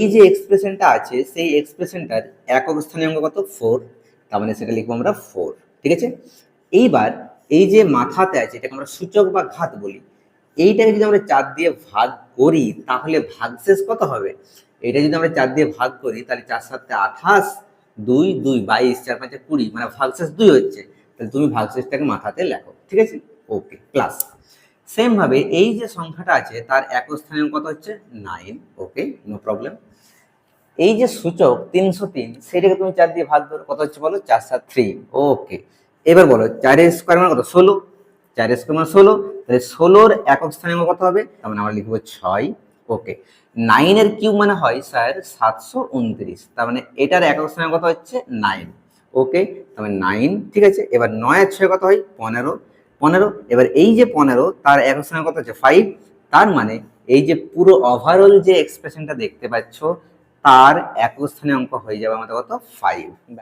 এই যে এক্সপ্রেশনটা আছে সেই এক্সপ্রেশনটার একক স্থানীয় অঙ্ক কত 4, তার মানে সেটা লিখবো আমরা 4। ঠিক আছে, এইবার এই যে মাথাতে আছে এটাকে আমরা সূচক বা ঘাত বলি, এইটাকে যদি আমরা 4 দিয়ে ভাগ করি তাহলে ভাগশেষ কত হবে? এটা যদি আমরা 4 দিয়ে ভাগ করি তাহলে 4 7 28, 2 2 22, 4 5 20, মানে ভাগশেষ 2 হচ্ছে। তাহলে তুমি ভাগশেষটাকে মাথাতে লেখো। ঠিক আছে, ওকে প্লাস। সেম ভাবে এই যে সংখ্যাটা আছে তার একক স্থানীয় কত হচ্ছে 9। ওকে, নো প্রবলেম। এই যে সূচক 303 সেটাকে তুমি 4 দিয়ে ভাগ করো, কত হচ্ছে বলো? 4 7 3। ওকে, এবার বলো 4 এর স্কয়ার মানে কত? 16। 4 এর স্কয়ার মানে 16, তাহলে 16 এর একক স্থানীয় কত হবে? তার মানে আমরা লিখবো 6। ওকে, 9 এর কিউব মানে হয় স্যার 729, তার মানে এটার একক স্থানীয় কত হচ্ছে 9। ওকে, তার মানে 9। ঠিক আছে, এবার 9 আর 6 কত হয়? 15। 15, এবার এই যে 15 তার একক স্থানীয় কত হচ্ছে 5, তার মানে এই যে পুরো ওভারঅল যে এক্সপ্রেশনটা দেখতে পাচ্ছ তার একক স্থানীয় অঙ্ক হয়ে যাবে আমাদের কত? 5।